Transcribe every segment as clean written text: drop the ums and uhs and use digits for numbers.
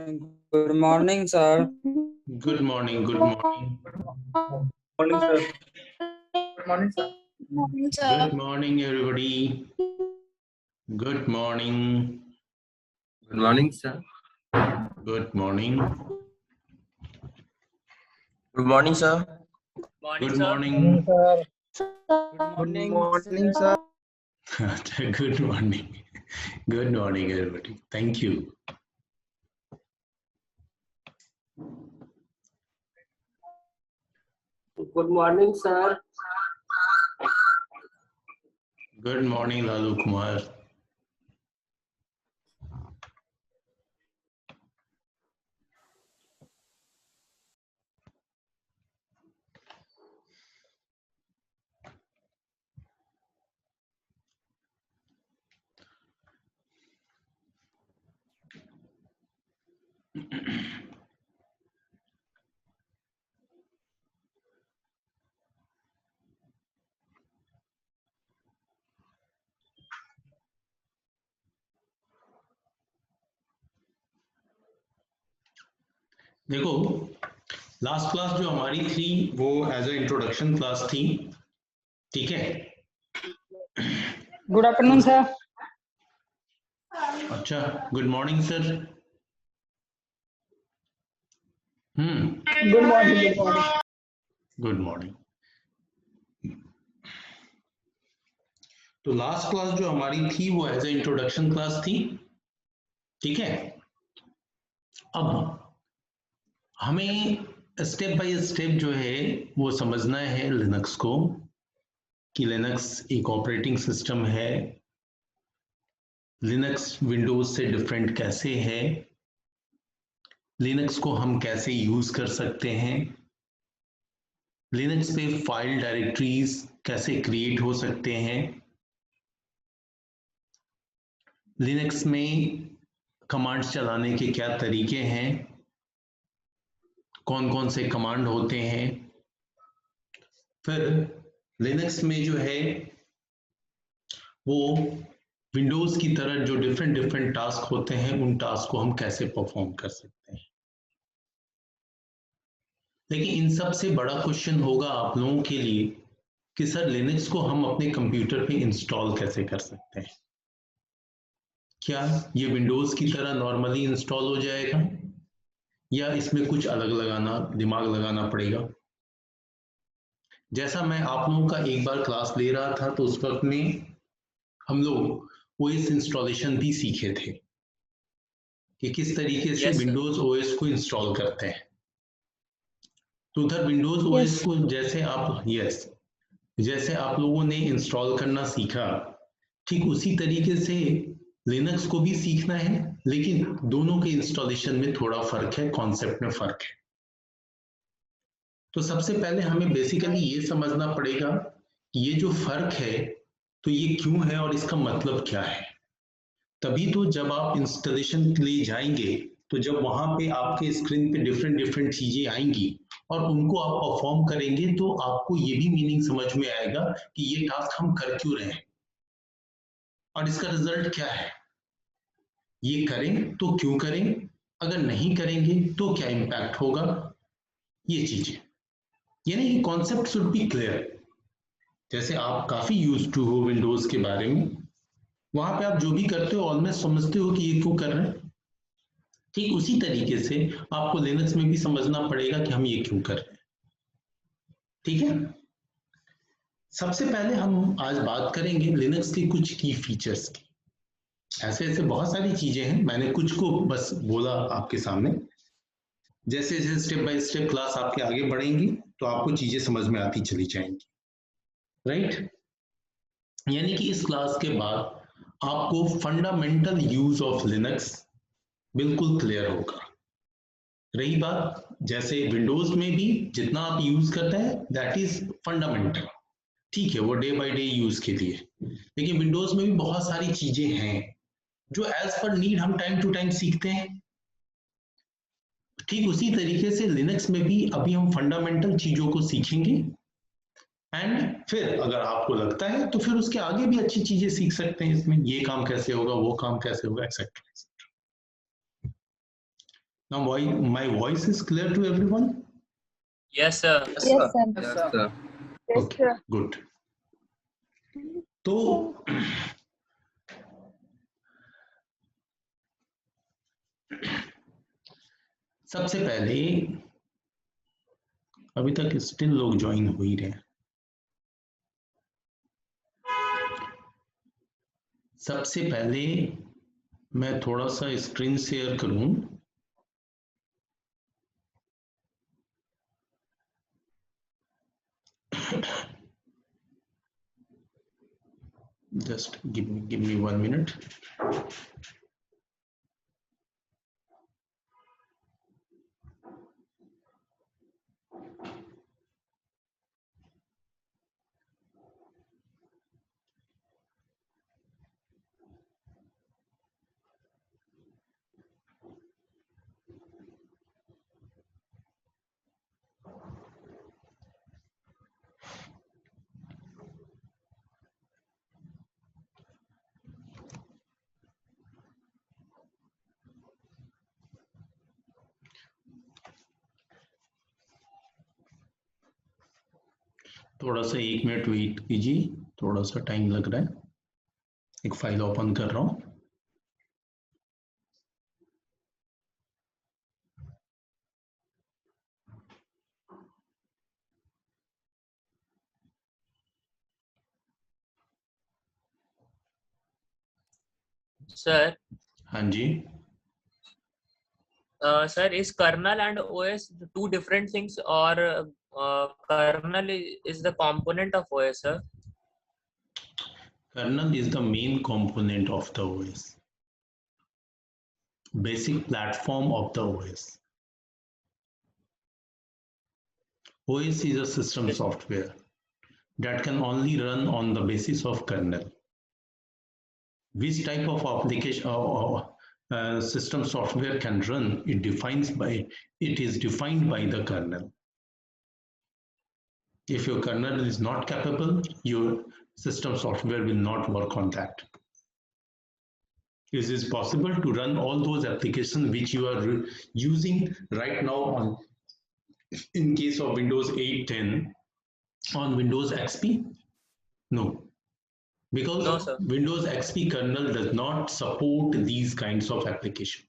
Good morning, sir. Good morning. Good morning. Morning, sir. Good morning, sir. Morning, sir. Good morning, everybody. Good morning. Good morning, sir. Good morning. Good morning, sir. Good morning. Sir. Good morning, sir. Good morning. Good morning, everybody. Thank you. Good morning, sir. Good morning, Lalu Kumar. देखो, last class जो हमारी थी वो as a introduction class थी, ठीक है? Good afternoon, sir. अच्छा, good morning sir. Good morning. Good morning. Good morning. तो लास्ट क्लास जो हमारी थी वो एज ए इंट्रोडक्शन क्लास थी, ठीक है? अब हमें स्टेप बाय स्टेप जो है वो समझना है लिनक्स को, कि लिनक्स एक ऑपरेटिंग सिस्टम है, लिनक्स विंडोज से डिफरेंट कैसे है, लिनक्स को हम कैसे यूज कर सकते हैं, लिनक्स पे फाइल डायरेक्टरीज कैसे क्रिएट हो सकते हैं, लिनक्स में कमांड्स चलाने के क्या तरीके हैं, कौन कौन से कमांड होते हैं, फिर लिनक्स में जो है वो विंडोज की तरह जो डिफरेंट डिफरेंट टास्क होते हैं उन टास्क को हम कैसे परफॉर्म कर सकते हैं। लेकिन इन सब से बड़ा क्वेश्चन होगा आप लोगों के लिए कि सर लिनक्स को हम अपने कंप्यूटर पे इंस्टॉल कैसे कर सकते हैं। क्या ये विंडोज की तरह नॉर्मली इंस्टॉल हो जाएगा या इसमें कुछ अलग दिमाग लगाना पड़ेगा। जैसा मैं आप लोगों का एक बार क्लास ले रहा था तो उस वक्त में हम लोग ओएस इंस्टॉलेशन भी सीखे थे कि किस तरीके से विंडोज ओएस को इंस्टॉल करते हैं। तो उधर विंडोज ओएस को जैसे आप लोगों ने इंस्टॉल करना सीखा, ठीक उसी तरीके से लिनक्स को भी सीखना है, लेकिन दोनों के इंस्टॉलेशन में थोड़ा फर्क है, कॉन्सेप्ट में फर्क है। तो सबसे पहले हमें बेसिकली ये समझना पड़ेगा कि ये जो फर्क है तो ये क्यों है और इसका मतलब क्या है। तभी तो जब आप इंस्टॉलेशन के लिए जाएंगे तो जब वहां पे आपके स्क्रीन पे डिफरेंट डिफरेंट चीजें आएंगी और उनको आप परफॉर्म करेंगे तो आपको ये भी मीनिंग समझ में आएगा कि ये टास्क हम कर क्यों रहे हैं और इसका रिजल्ट क्या है। ये करें तो क्यों करें, अगर नहीं करेंगे तो क्या इम्पैक्ट होगा, ये चीजें, यानी कि कॉन्सेप्ट शुड बी क्लियर। जैसे आप काफी यूज्ड टू हो विंडोज के बारे में, वहां पे आप जो भी करते हो ऑलमोस्ट समझते हो कि ये क्यों कर रहे हैं, ठीक उसी तरीके से आपको लिनक्स में भी समझना पड़ेगा कि हम ये क्यों कर रहे हैं। ठीक है, सबसे पहले हम आज बात करेंगे लिनक्स के कुछ की फीचर्स की। ऐसे ऐसे बहुत सारी चीजें हैं, मैंने कुछ को बस बोला आपके सामने। जैसे जैसे स्टेप बाय स्टेप क्लास आपके आगे बढ़ेंगी तो आपको चीजें समझ में आती चली जाएंगी, राइट? यानी कि इस क्लास के बाद आपको फंडामेंटल यूज ऑफ लिनक्स बिल्कुल क्लियर होगा। रही बात जैसे विंडोज में भी जितना आप यूज करते हैं दैट इज फंडामेंटल, ठीक है, वो डे बाय डे यूज के लिए। लेकिन विंडोज में भी बहुत सारी चीजें हैं जो एज पर नीड हम टाइम टू टाइम सीखते हैं। ठीक उसी तरीके से लिनक्स में भी अभी हम फंडामेंटल चीजों को सीखेंगे एंड फिर अगर आपको लगता है तो फिर उसके आगे भी अच्छी चीजें सीख सकते हैं इसमें, ये काम कैसे होगा, वो काम कैसे होगा, etcetera. Now my voice is clear to everyone? Yes, sir. Yes, Yes, sir. sir. Yes, sir. Okay, good. तो सबसे पहले अभी तक स्टिल लोग ज्वाइन हो ही रहे हैं। सबसे पहले मैं थोड़ा सा स्क्रीन शेयर करूं। Just give me 1 minute. थोड़ा सा 1 मिनट वेट कीजिए, थोड़ा सा टाइम लग रहा है। एक फाइल ओपन कर रहा हूं। Sir, हाँ जी, sir, is kernel and OS two different things, or kernel is the component of OS, sir? kernel is the main component of the OS, basic platform of the OS. OS is a system software that can only run on the basis of kernel. Which type of application system software can run, it is defined by the kernel. If your kernel is not capable, your system software will not work on that. Is it possible to run all those applications which you are using right now on, in case of Windows 8, 10, on Windows XP? No, because No, sir. Windows XP kernel does not support these kinds of applications.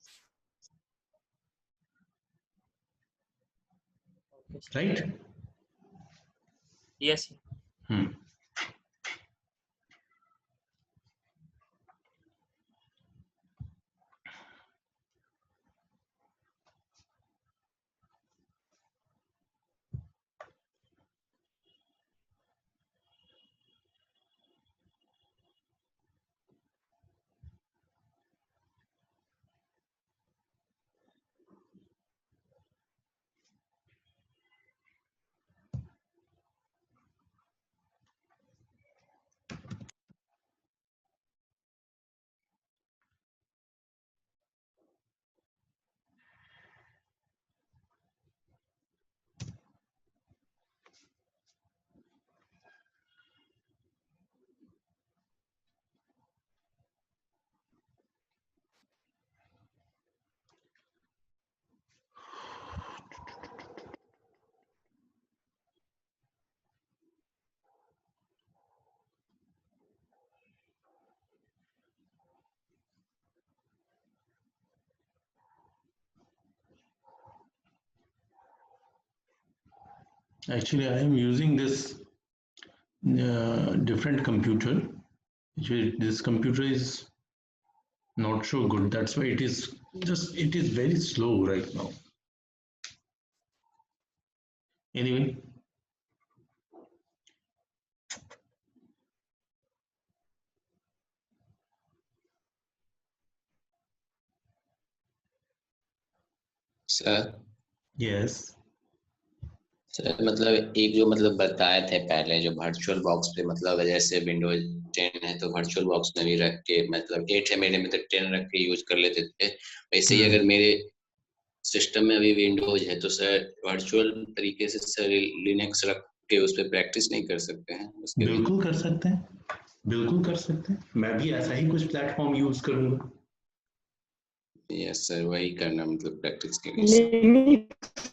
Okay, sir. Right? Yes, sir. Actually, I am using this different computer. Actually, this computer is not so good. That's why it is very slow right now. Anyway, sir yes. Sir मतलब एक जो मतलब बताए थे पहले जो virtual box पे मतलब जैसे विंडोज 10 है तो वर्चुअल बॉक्स में भी रख के मतलब 8 है मेरे में तो 10 रख के यूज कर लेते थे। वैसे ही अगर मेरे सिस्टम में अभी विंडोज है तो सर वर्चुअल तरीके से सर लिनक्स रख के उस पर प्रैक्टिस नहीं कर सकते हैं उसके लिए? बिल्कुल कर सकते हैं, बिल्कुल कर सकते हैं। मैं भी ऐसा ही कुछ प्लेटफॉर्म यूज करूंगा। यस सर, वही करना मतलब प्रैक्टिस के लिए सर। लिनक्स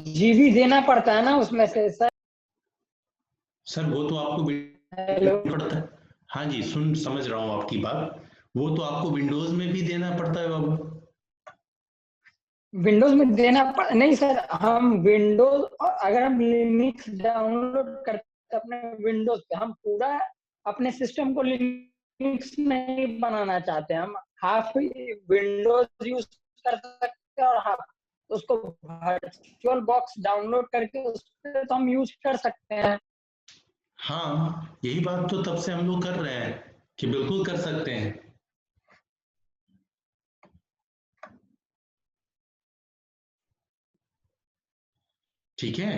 जीबी देना पड़ता है ना उसमें से सर। सर वो तो आपको हेलो, पड़ता है। हाँ जी, समझ रहा हूँ आपकी बात। वो तो आपको विंडोज में भी देना पड़ता है बाबू। विंडोज में देना नहीं सर, हम विंडोज अगर हम लिनक्स डाउनलोड करते अपने विंडोज पे, हम पूरा अपने सिस्टम को लिनक्स नहीं बनाना चाहते, हम हाफ विंडोज यूज कर सकते हैं और हाफ उसको वर्चुअल बॉक्स डाउनलोड करके उस पर तो हम यूज कर सकते हैं। हाँ, यही बात तो तब से हम लोग कर रहे हैं कि बिल्कुल कर सकते हैं। ठीक है।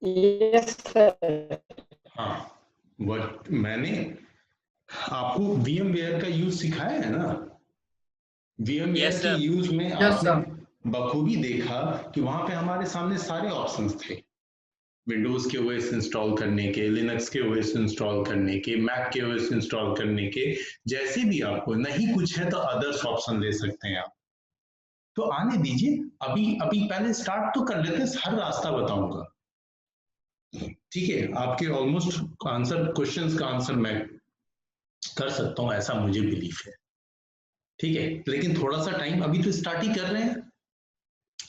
Yes sir. हाँ, मैंने आपको VMware का यूज सिखाया है ना। VMware Yes, के sir. यूज में Yes, आपने sir. बखूबी देखा कि वहां पे हमारे सामने सारे ऑप्शंस थे, विंडोज के ओएस इंस्टॉल करने के, लिनक्स के ओएस इंस्टॉल करने के, मैक के ओएस इंस्टॉल करने के। जैसे भी आपको नहीं कुछ है तो अदर्स ऑप्शन ले सकते हैं आप। तो आने दीजिए, अभी अभी पहले स्टार्ट तो कर लेते हैं, हर रास्ता बताऊंगा। ठीक है, आपके ऑलमोस्ट आंसर क्वेश्चंस का आंसर मैं कर सकता हूं, ऐसा मुझे बिलीफ है। ठीक है, लेकिन थोड़ा सा टाइम, अभी तो स्टार्ट ही कर रहे हैं।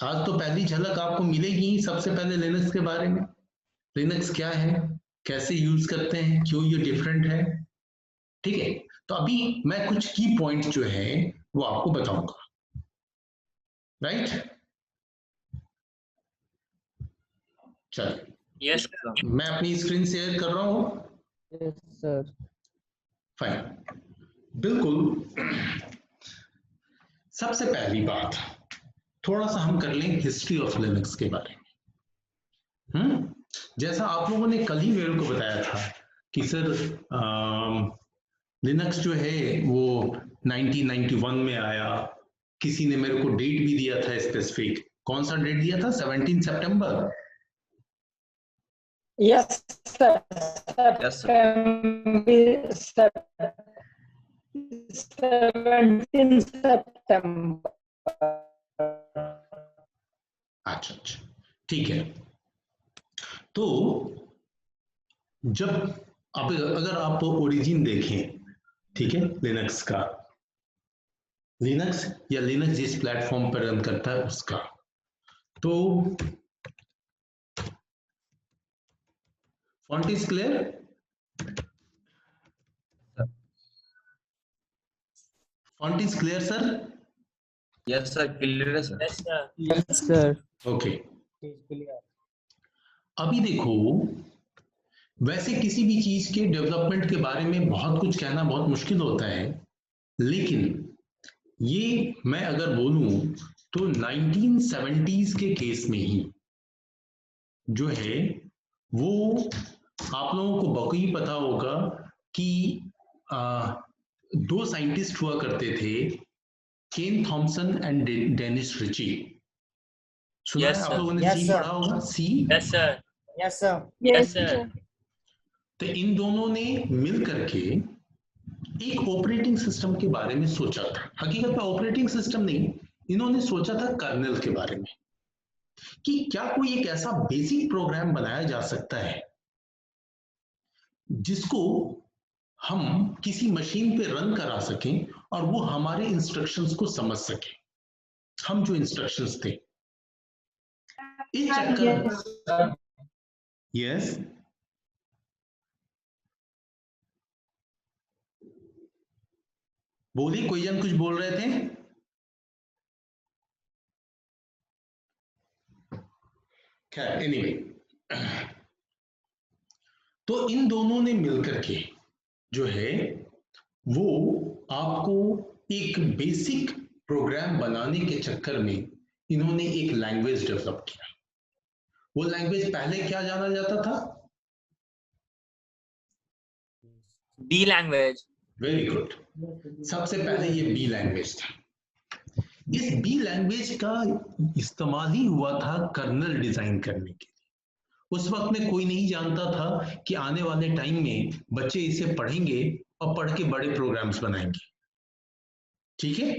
आज तो पहली झलक आपको मिलेगी सबसे पहले लिनक्स के बारे में। लिनक्स क्या है, कैसे यूज करते हैं, क्यों ये डिफरेंट है। ठीक है, तो अभी मैं कुछ की पॉइंट जो है वो आपको बताऊंगा। राइट, चलिए Yes, sir. मैं अपनी स्क्रीन शेयर कर रहा हूं। Yes sir. फाइन, बिल्कुल। सबसे पहली बात, थोड़ा सा हम कर लें हिस्ट्री ऑफ लिनक्स के बारे में। जैसा आप लोगों ने कल ही मेरे को बताया था कि सर लिनक्स जो है वो 1991 में आया। किसी ने मेरे को डेट भी दिया था स्पेसिफिक, कौन सा डेट दिया था? 17 सितंबर। Yes sir. Yes, sir. 17 सितंबर। अच्छा, ठीक है। तो जब अब अगर आप ओरिजिन देखें, ठीक है, लिनक्स का, लिनक्स या लिनक्स जिस प्लेटफॉर्म पर रन करता है उसका, तो font is clear? Font is clear sir? Yes, sir. Clear है, sir. Yes, sir. Yes, sir. Okay. अभी देखो, वैसे किसी भी चीज के डेवलपमेंट के बारे में बहुत कुछ कहना बहुत मुश्किल होता है, लेकिन ये मैं अगर बोलूं तो 1970s के केस में ही जो है वो आप लोगों को बखूबी पता होगा कि दो साइंटिस्ट हुआ करते थे, केन थॉमसन एंड डेनिस रिची। सुना Yes, है आप sir. लोगों ने? Yes, सी sir. पढ़ा होगा, सी। Yes, sir. Yes, sir. Yes, sir. तो इन दोनों ने मिल करके एक ऑपरेटिंग सिस्टम के बारे में सोचा था। हकीकत में ऑपरेटिंग सिस्टम नहीं, इन्होंने सोचा था कर्नेल के बारे में, कि क्या कोई एक ऐसा बेसिक प्रोग्राम बनाया जा सकता है जिसको हम किसी मशीन पे रन करा सकें और वो हमारे इंस्ट्रक्शंस को समझ सके, हम जो इंस्ट्रक्शंस थे। इस चक्कर, यस, बोलिए, कोई जन कुछ बोल रहे थे? खैर, एनीवे, तो इन दोनों ने मिलकर के जो है वो आपको एक बेसिक प्रोग्राम बनाने के चक्कर में इन्होंने एक लैंग्वेज डेवलप किया। वो लैंग्वेज पहले क्या जाना जाता था? B language. वेरी गुड, सबसे पहले ये बी लैंग्वेज था। इस बी लैंग्वेज का इस्तेमाल ही हुआ था कर्नल डिजाइन करने के लिए। उस वक्त में कोई नहीं जानता था कि आने वाले टाइम में बच्चे इसे पढ़ेंगे और पढ़ के बड़े प्रोग्राम्स बनाएंगे, ठीक है।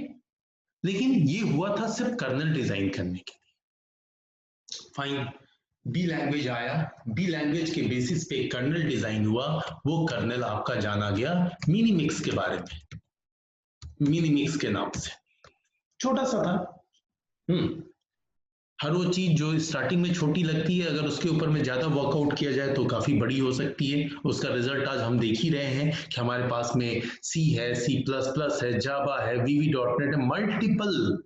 लेकिन ये हुआ था सिर्फ कर्नल डिजाइन करने के लिए। फाइन, बी लैंग्वेज आया, बी लैंग्वेज के बेसिस पे कर्नल डिजाइन हुआ। वो कर्नल आपका जाना गया मिनीमिक्स के बारे में, मिनीमिक्स के नाम से, छोटा सा था। हर वो चीज जो स्टार्टिंग में छोटी लगती है, अगर उसके ऊपर में ज्यादा वर्कआउट किया जाए तो काफी बड़ी हो सकती है। उसका रिजल्ट आज हम देख ही रहे हैं कि हमारे पास में सी है, C++ है, जावा है, VB.NET है, मल्टीपल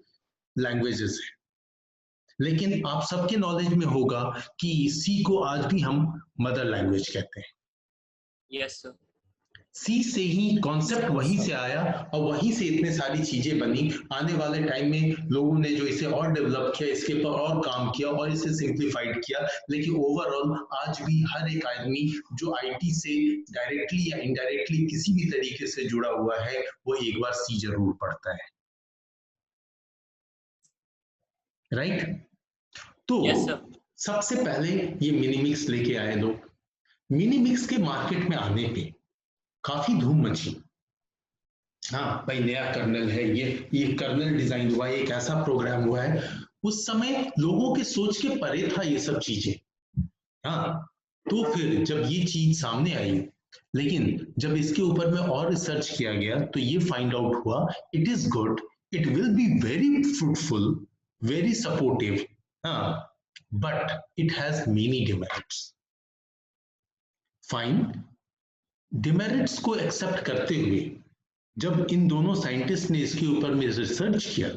लैंग्वेजेस है। लेकिन आप सबके नॉलेज में होगा कि सी को आज भी हम मदर लैंग्वेज कहते हैं। Yes sir. सी से ही कॉन्सेप्ट वहीं से आया और वहीं से इतने सारी चीजें बनी। आने वाले टाइम में लोगों ने जो इसे और डेवलप किया, इसके ऊपर और काम किया और इसे सिंप्लीफाइड किया। लेकिन ओवरऑल आज भी हर एक आदमी जो आईटी से डायरेक्टली या इनडायरेक्टली किसी भी तरीके से जुड़ा हुआ है, वो एक बार सी जरूर पढ़ता है, राइट। तो यस सर। सबसे पहले ये मिनीमिक्स लेके आए लोग। मिनीमिक्स के मार्केट में आने पे काफी धूम मची। हाँ भाई, नया कर्नल है, ये कर्नल डिजाइन हुआ है, एक ऐसा प्रोग्राम हुआ है। उस समय लोगों के सोच के परे था ये सब चीजें। हाँ, तो फिर जब ये चीज सामने आई, लेकिन जब इसके ऊपर में और रिसर्च किया गया तो ये फाइंड आउट हुआ, it is good, it will be very fruitful, very supportive, हाँ, but it has many demerits. Fine, demerits को एक्सेप्ट करते हुए जब इन दोनों साइंटिस्ट ने इसके ऊपर में रिसर्च किया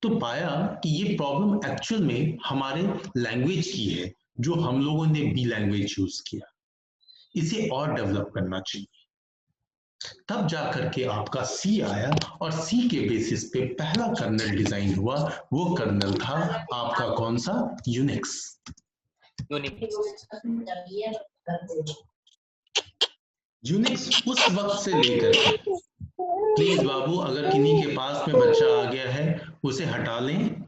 तो पाया कि ये प्रॉब्लम एक्चुअल में हमारे लैंग्वेज की है, जो हम लोगों ने बी लैंग्वेज यूज किया। इसे और डेवलप करना चाहिए। तब जाकर के आपका सी आया और सी के बेसिस पे पहला कर्नल डिजाइन हुआ। वो कर्नल था आपका कौन सा? यूनिक्स। यूनिक्स उस वक्त से लेकर के, प्लीज बाबू, अगर किन्हीं के पास में बच्चा आ गया है उसे हटा लें।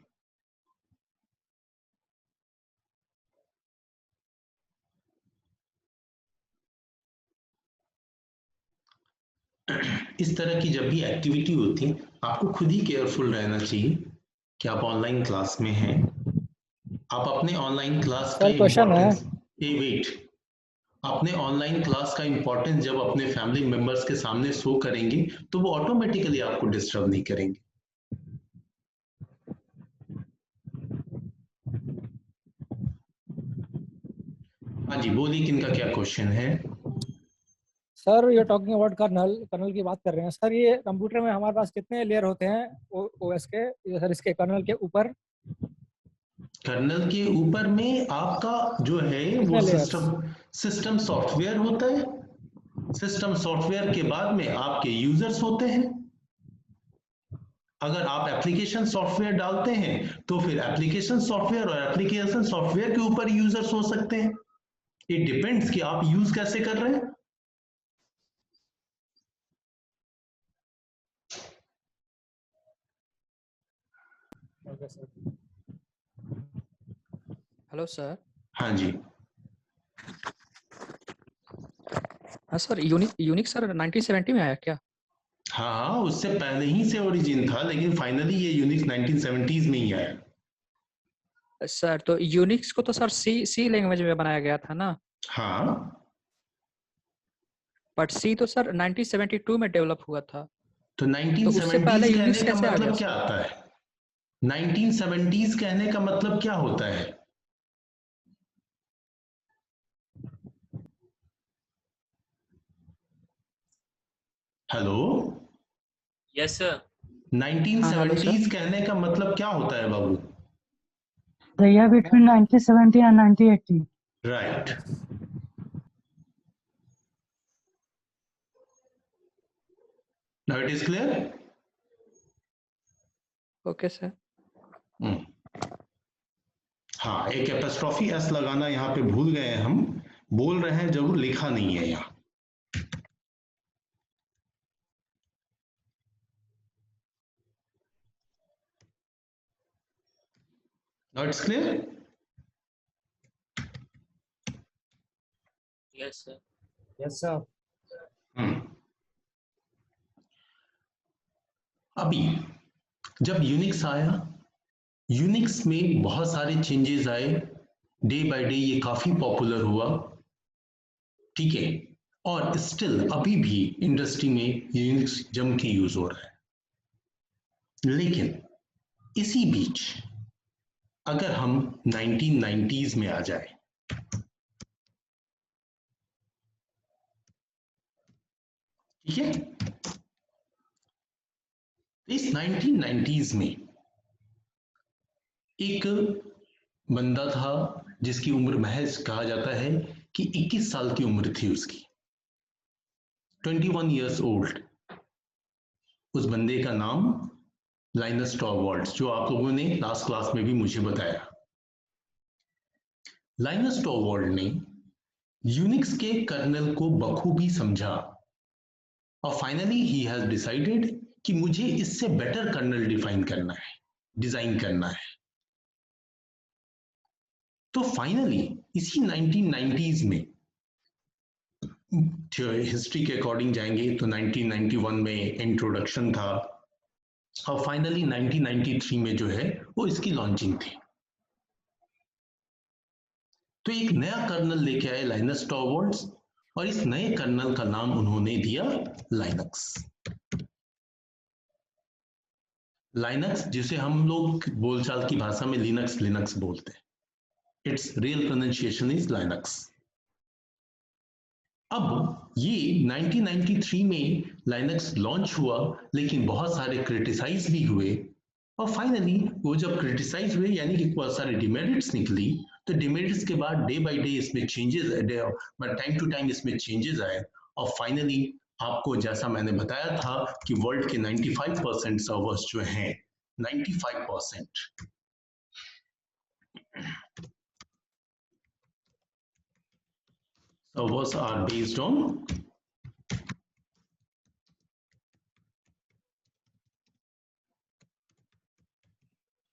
इस तरह की जब भी एक्टिविटी होती, आपको खुद ही केयरफुल रहना चाहिए कि आप ऑनलाइन क्लास में हैं। आप अपने ऑनलाइन क्लास का इम्पोर्टेंस, वेट, अपने ऑनलाइन क्लास का इम्पोर्टेंस जब अपने फैमिली मेंबर्स के सामने शो करेंगे तो वो ऑटोमेटिकली आपको डिस्टर्ब नहीं करेंगे। हाँ जी, बोलिए, किनका क्या क्वेश्चन है? सर ये टॉकिंग अबाउट कर्नल की बात कर रहे हैं सर। ये कंप्यूटर में हमारे पास कितने लेयर होते हैं ओएस के, ये सर इसके कर्नल के ऊपर? कर्नल के ऊपर में आपका जो है वो सिस्टम सॉफ्टवेयर होता है। सिस्टम सॉफ्टवेयर के बाद में आपके यूजर्स होते हैं। अगर आप एप्लीकेशन सॉफ्टवेयर डालते हैं तो फिर एप्लीकेशन सॉफ्टवेयर और एप्लीकेशन सॉफ्टवेयर के ऊपर यूजर्स हो सकते हैं। इट डिपेंड्स कि आप यूज कैसे कर रहे हैं। Hello sir. हाँ जी, हाँ सर, यूनिक सर 1970 में आया क्या? हाँ, उससे पहले ही से ओरिजिन था, लेकिन फाइनली ये यूनिक्स 1970s में ही आया। सर तो यूनिक्स को तो सर सी लैंग्वेज में बनाया गया था ना? हाँ, बट सी तो सर 1972 में डेवलप हुआ था। तो उससे पहले 1970s यूनिक्स कहने का कैसे आ गया मतलब क्या आता है? 1970s कहने का मतलब क्या होता है? Hello, yes sir. 1970s कहने का मतलब क्या होता है बाबू? The year between 1970 and 1980. Right. Now it is clear? Okay sir. हाँ, एक एपस्ट्रॉफी एस लगाना यहाँ पे भूल गए हैं हम, बोल रहे हैं जरूर, लिखा नहीं है यहाँ। Now it's clear? Yes, sir. Yes, sir. अभी जब यूनिक्स आया, यूनिक्स में बहुत सारे चेंजेस आए, डे बाय डे ये काफी पॉपुलर हुआ, ठीक है, और स्टिल अभी भी इंडस्ट्री में यूनिक्स जम के यूज हो रहा है। लेकिन इसी बीच अगर हम 1990s में आ जाए, ठीक है, इस 1990s में एक बंदा था जिसकी उम्र महज कहा जाता है कि 21 साल की उम्र थी उसकी, 21 years old। उस बंदे का नाम लाइनस टॉरवाल्ड्स, जो आप लोगों ने लास्ट क्लास में भी मुझे बताया। लाइनस टॉरवाल्ड ने यूनिक्स के कर्नल को बखूबी समझा और फाइनली ही हैज डिसाइडेड कि मुझे इससे बेटर कर्नल डिफाइन करना है, डिजाइन करना है। तो फाइनली इसी 1990s में, हिस्ट्री के अकॉर्डिंग जाएंगे तो 1991 में इंट्रोडक्शन था और फाइनली 1993 में जो है वो इसकी लॉन्चिंग थी। तो एक नया कर्नल लेके आए लाइनस टॉरवाल्ड्स और इस नए कर्नल का नाम उन्होंने दिया लाइनक्स। लाइनक्स जिसे हम लोग बोलचाल की भाषा में लिनक्स बोलते हैं। It's real pronunciation is Linux. अब ये 1993 में लाइनक्स लॉन्च हुआ, लेकिन बहुत सारे क्रिटिसाइज भी हुए और फाइनली वो जब क्रिटिसाइज हुए यानी कि बहुत सारे डिमेरिट्स निकली, तो डिमेरिट्स के बाद डे बाय डे इसमें चेंजेस, टाइम टू टाइम इसमें चेंजेस आए और फाइनली आपको जैसा मैंने बताया था कि वर्ल्ड के 95% सर्वर्स जो हैं, 95% servers are based on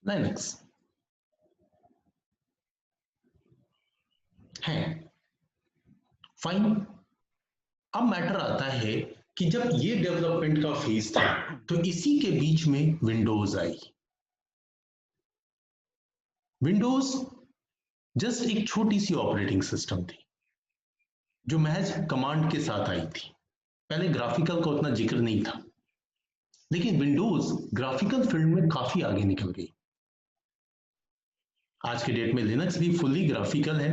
Linux है। फाइन, अब मैटर आता है कि जब ये डेवलपमेंट का फेज था तो इसी के बीच में विंडोज आई। विंडोज जस्ट एक छोटी सी ऑपरेटिंग सिस्टम थी जो महज कमांड के साथ आई थी। पहले ग्राफिकल का उतना जिक्र नहीं था, लेकिन विंडोज ग्राफिकल फील्ड में काफी आगे निकल गई। आज के डेट में लिनक्स भी फुल्ली ग्राफिकल है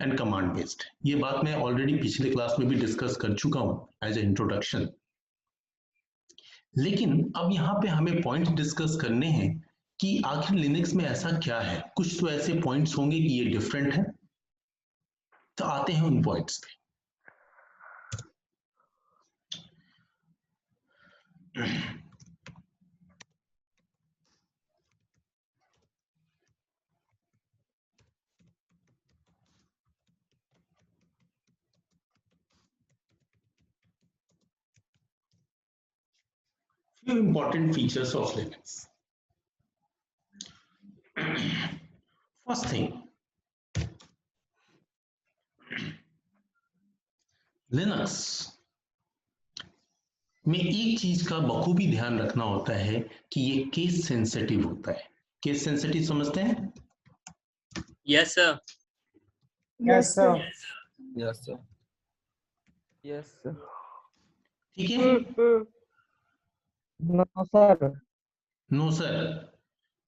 एंड कमांड बेस्ड। ये बात मैं ऑलरेडी पिछले क्लास में भी डिस्कस कर चुका हूं एज ए इंट्रोडक्शन। लेकिन अब यहाँ पे हमें पॉइंट डिस्कस करने हैं कि आखिर लिनक्स में ऐसा क्या है। कुछ तो ऐसे पॉइंट्स होंगे कि ये डिफरेंट है, तो आते हैं उन पॉइंट्स पे। Few important features of Linux. First thing, Linux में एक चीज का बखूबी ध्यान रखना होता है कि ये केस सेंसिटिव होता है। केस सेंसिटिव समझते हैं? Yes, sir. Yes, sir. Yes, sir. Yes, sir. ठीक है? No, sir. No sir,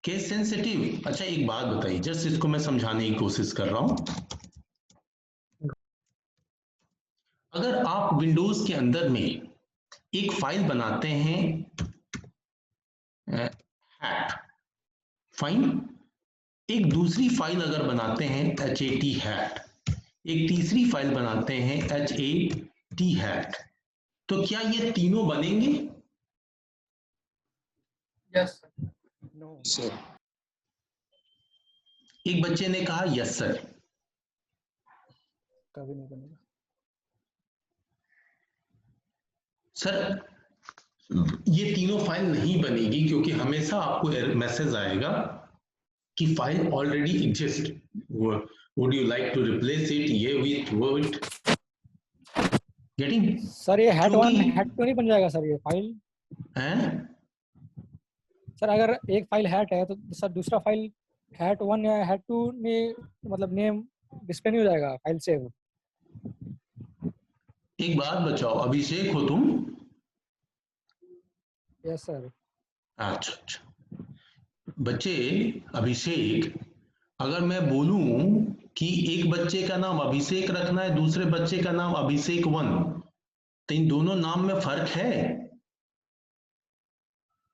case sensitive. अच्छा एक बात बताइए, जस्ट इसको मैं समझाने की कोशिश कर रहा हूं। अगर आप विंडोज के अंदर में एक फाइल बनाते हैं हैट, फाइन, एक दूसरी फाइल अगर बनाते हैं HAT हैट, एक तीसरी फाइल बनाते हैं HAT हैट, तो क्या ये तीनों बनेंगे? Yes, sir. No. सर एक बच्चे ने कहा यस सर। कभी नहीं बनेगा। सर ये तीनों फाइल नहीं बनेगी क्योंकि हमेशा आपको मैसेज आएगा कि file already exist, would you like to replace it ये विथ वो इट। गेटिंग? सर ये हैट वन क्योंकि- हैट टू नहीं बन जाएगा सर ये फाइल? हैं? सर अगर एक फाइल हैट है तो सर दूसरा फाइल हैट वन या हैट टू में मतलब नेम डिस्प्ले नहीं हो जाएगा फाइल सेव? एक बात बताओ, अभिषेक हो तुम? Yes sir. अच्छा अच्छा। बच्चे, अभिषेक, अगर मैं बोलूं कि एक बच्चे का नाम अभिषेक रखना है, दूसरे बच्चे का नाम अभिषेक 1, तो इन दोनों नाम में फर्क है?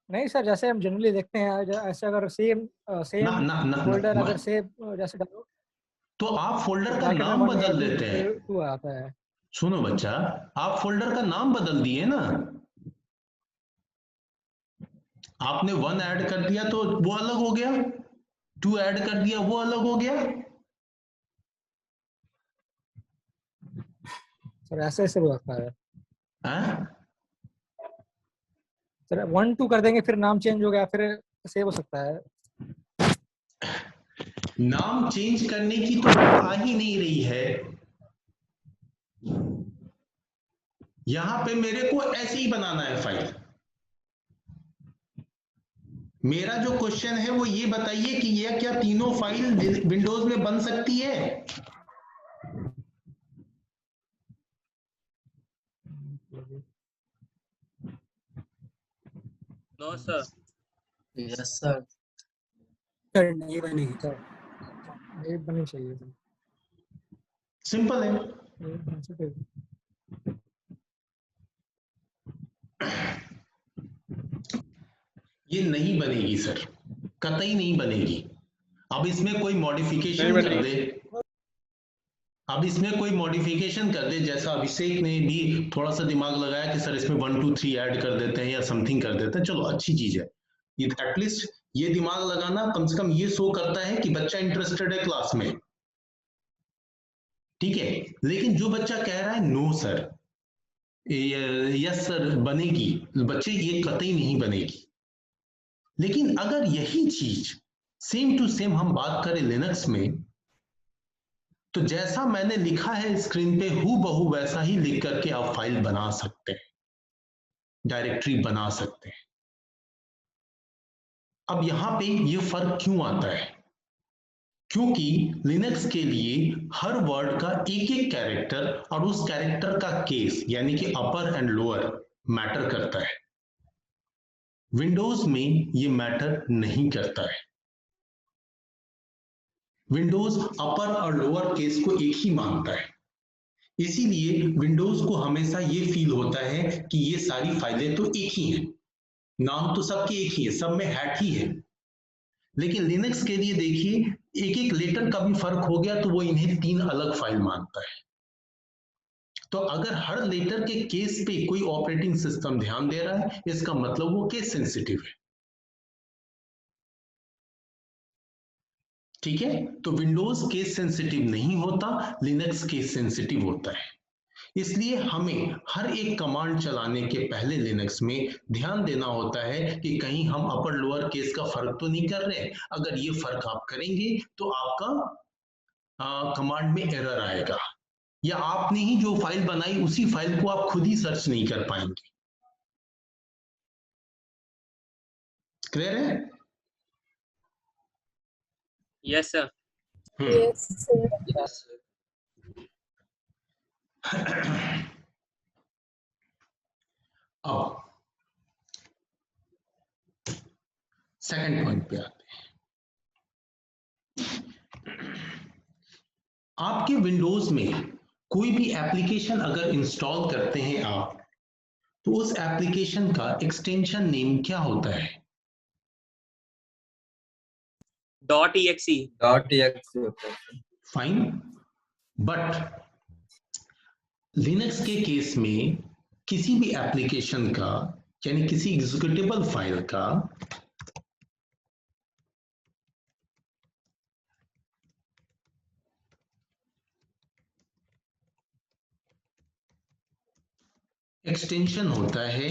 नहीं सर, जैसे हम जनरली देखते हैं ऐसे अगर सेम फोल्डर अगर सेम जैसे डालो तो आप फोल्डर का ब्रैकेट में नाम 1 या बदल देते हैं। 2 आता है। सुनो बच्चा, आप फोल्डर का नाम बदल दिए ना, आपने 1 ऐड कर दिया तो वो अलग हो गया, 2 ऐड कर दिया वो अलग हो गया। सर ऐसे ऐसे हो जाता है हैं? सर 1 2 कर देंगे फिर नाम चेंज हो गया फिर सेव हो सकता है। नाम चेंज करने की तो बात आ ही नहीं रही है, यहां पे मेरे को ऐसे ही बनाना है फाइल। मेरा जो क्वेश्चन है वो ये बताइए कि यह क्या तीनों फाइल विंडोज में बन सकती है? No sir. Yes sir. Sir नहीं बनेगी सर, नहीं बननी चाहिए सर। सिंपल है। ये नहीं बनेगी सर, कतई नहीं बनेगी। अब इसमें कोई मॉडिफिकेशन कर दे, अब इसमें कोई मॉडिफिकेशन कर दे, जैसा अभिषेक ने भी थोड़ा सा दिमाग लगाया कि सर इसमें 1 2 3 ऐड कर देते हैं या समथिंग कर देते हैं, चलो अच्छी चीज है। ये एटलीस्ट ये दिमाग लगाना कम से कम ये शो करता है कि बच्चा इंटरेस्टेड है क्लास में, ठीक है। लेकिन जो बच्चा कह रहा है नो सर, यस सर बनेगी, बच्चे ये कतई नहीं बनेगी। लेकिन अगर यही चीज सेम टू सेम हम बात करें लिनक्स में, तो जैसा मैंने लिखा है स्क्रीन पे हूबहू वैसा ही लिख करके आप फाइल बना सकते हैं, डायरेक्टरी बना सकते हैं। अब यहां पे ये फर्क क्यों आता है? क्योंकि लिनक्स के लिए हर वर्ड का एक एक कैरेक्टर और उस कैरेक्टर का केस यानी कि अपर एंड लोअर मैटर करता है। विंडोज में ये मैटर नहीं करता है। विंडोज अपर और लोअर केस को एक ही मानता है, इसीलिए विंडोज को हमेशा ये फील होता है कि ये सारी फाइलें तो एक ही हैं, नाम तो सबके एक ही है, सब में हैट ही है। लेकिन लिनक्स के लिए देखिए, एक एक लेटर का भी फर्क हो गया तो वो इन्हें 3 अलग फाइल मानता है। तो अगर हर लेटर के केस पे कोई ऑपरेटिंग सिस्टम ध्यान दे रहा है, इसका मतलब वो केस सेंसिटिव है, ठीक है। तो विंडोज केस सेंसिटिव नहीं होता, लिनक्स केस सेंसिटिव होता है। इसलिए हमें हर एक कमांड चलाने के पहले लिनक्स में ध्यान देना होता है कि कहीं हम अपर लोअर केस का फर्क तो नहीं कर रहे। अगर ये फर्क आप करेंगे तो आपका कमांड में एरर आएगा, या आपने ही जो फाइल बनाई उसी फाइल को आप खुद ही सर्च नहीं कर पाएंगे। क्लियर है? Yes sir. Yes sir. अब सेकंड पॉइंट पे आते हैं। आपके विंडोज में कोई भी एप्लीकेशन अगर इंस्टॉल करते हैं आप, तो उस एप्लीकेशन का एक्सटेंशन नेम क्या होता है? .exe होता है। फाइन, बट लिनक्स के केस में किसी भी एप्लीकेशन का यानी किसी एग्जीक्यूटेबल फाइल का एक्सटेंशन होता है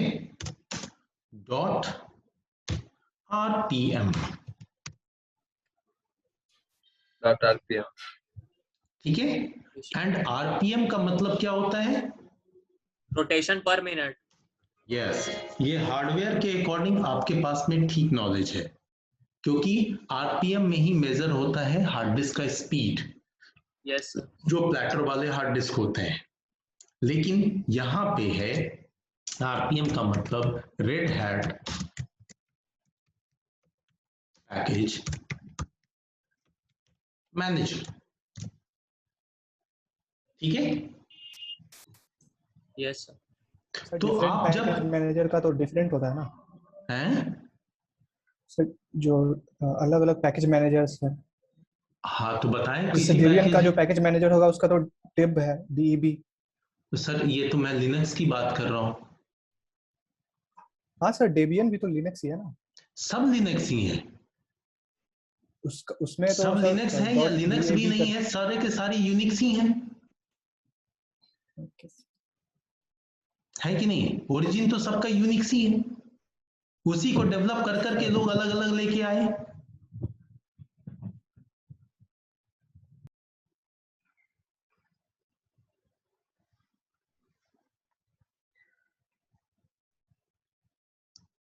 .rpm, .rpm, ठीक है। एंड आरपीएम का मतलब क्या होता है? रोटेशन पर मिनट। यस, ये हार्डवेयर के अकॉर्डिंग आपके पास में ठीक नॉलेज है, क्योंकि आरपीएम में ही मेजर होता है हार्ड डिस्क का स्पीड, यस सर। जो प्लेटर वाले हार्ड डिस्क होते हैं। लेकिन यहां पे है आरपीएम का मतलब रेड हैट पैकेज मैनेजर, ठीक है। Yes sir. सर तो डिफरेंट आप पैकेज जब मैनेजर का तो डिफरेंट होता है ना हैं, सर, जो अलग अलग पैकेज मैनेजर्स हैं, हाँ तो बताएं जैसे किसी डेबियन का पैकेज। जो पैकेज मैनेजर होगा उसका तो डिब है, डीईबी। सर ये तो मैं लिनक्स की बात कर रहा हूँ। हाँ सर, डेबियन भी तो लिनक्स ही है ना। सब लिनक्स ही है, उसमें तो सब सर लिनक्स है या लिनक्स भी नहीं है, सारे के सारे यूनिक्स ही हैं, है कि नहीं। ओरिजिन तो सबका यूनिक्स ही है, उसी को डेवलप कर करके लोग अलग अलग लेके आए।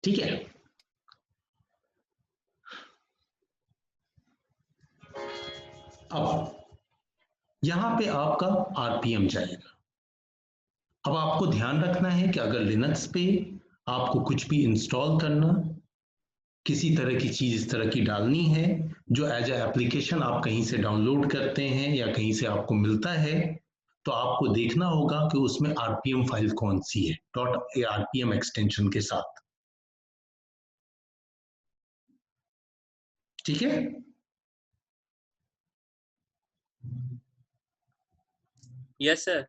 ठीक है, अब यहां पे आपका आरपीएम जाएगा। अब आपको ध्यान रखना है कि अगर लिनक्स पे आपको कुछ भी इंस्टॉल करना, किसी तरह की चीज इस तरह की डालनी है जो एज ए एप्लीकेशन आप कहीं से डाउनलोड करते हैं या कहीं से आपको मिलता है, तो आपको देखना होगा कि उसमें आरपीएम फाइल कौन सी है, .arpm एक्सटेंशन के साथ, ठीक है। Yes sir.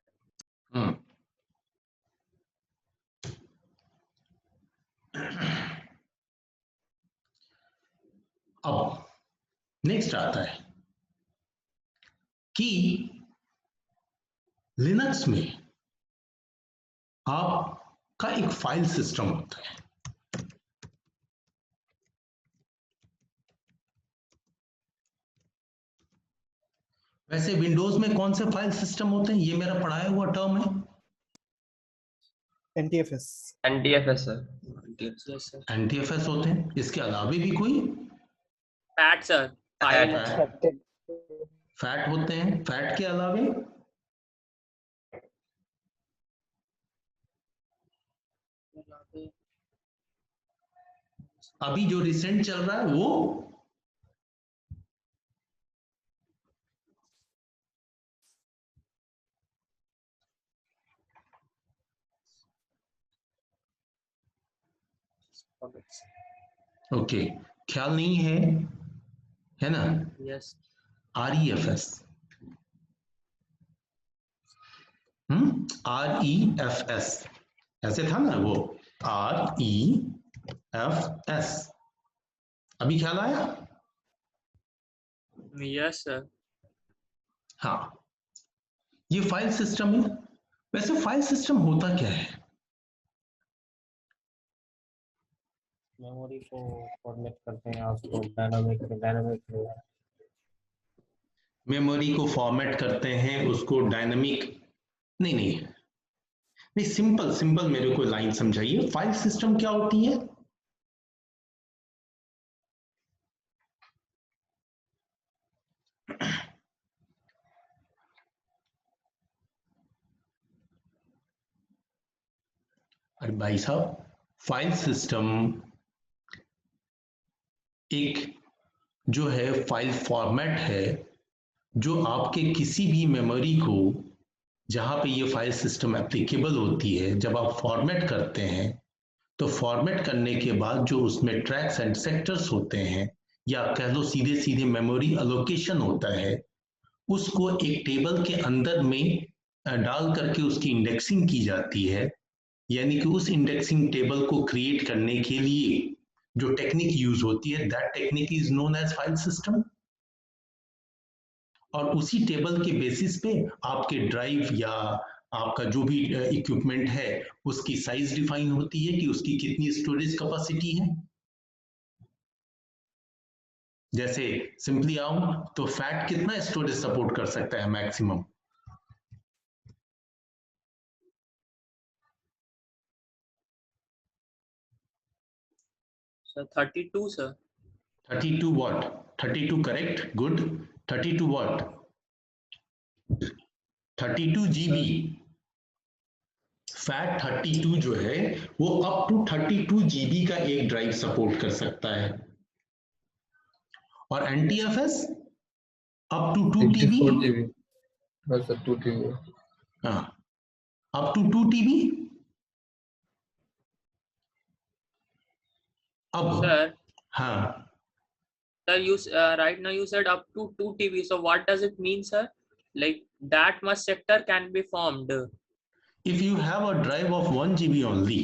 अब नेक्स्ट आता है कि लिनक्स में आपका एक फाइल सिस्टम होता है। वैसे विंडोज में कौन से फाइल सिस्टम होते हैं, ये मेरा पढ़ाया हुआ टर्म है, NTFS. NTFS sir. Yes sir. NTFS होते हैं। इसके अलावा भी कोई फैट सर। फाइल। फैट होते हैं। फैट के अलावे अभी जो रिसेंट चल रहा है वो ओके, ख्याल नहीं है ना। यस। REFS, REFS ऐसे था ना वो, REFS, अभी ख्याल आया। Yes sir. हाँ, ये फाइल सिस्टम है। वैसे फाइल सिस्टम होता क्या है? मेमोरी को फॉर्मेट करते हैं, उसको डायनामिक मेमोरी को फॉर्मेट करते हैं, उसको डायनामिक नहीं, सिंपल मेरे को लाइन समझाइए, फाइल सिस्टम क्या होती है? अरे भाई साहब, फाइल सिस्टम एक जो है फाइल फॉर्मेट है, जो आपके किसी भी मेमोरी को, जहां पे ये फाइल सिस्टम एप्लीकेबल होती है, जब आप फॉर्मेट करते हैं तो फॉर्मेट करने के बाद जो उसमें ट्रैक्स एंड सेक्टर्स होते हैं, या कह लो सीधे सीधे मेमोरी अलोकेशन होता है, उसको एक टेबल के अंदर में डाल करके उसकी इंडेक्सिंग की जाती है। यानी कि उस इंडेक्सिंग टेबल को क्रिएट करने के लिए जो टेक्निक यूज होती है, that technique is known as file system. और उसी टेबल के बेसिस पे आपके ड्राइव या आपका जो भी इक्विपमेंट है उसकी साइज डिफाइन होती है कि उसकी कितनी स्टोरेज कैपेसिटी है। जैसे सिंपली आऊं तो फैट कितना स्टोरेज सपोर्ट कर सकता है maximum? So 32, sir. 32 what? 32 correct, good. 32 what? 32 GB. Fat 32 जो है वो अप टू 32 GB का एक ड्राइव सपोर्ट कर सकता है, और NTFS up to 2 TB। 64 GB बस 2 TB। हाँ, अप टू 2 TB। अब Sir, हाँ, sir, you right now you said up to 2 TB. So what does it mean, sir? Like that much sector can be formed. if you have a drive of 1 GB only,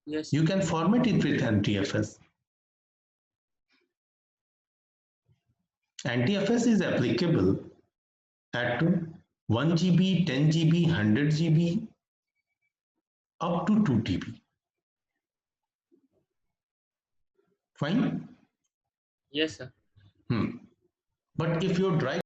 Yes. you can format it with NTFS. NTFS is applicable at 1 GB, 10 GB, 100 GB, up to 2 TB. Fine? Yes, sir. But if your drive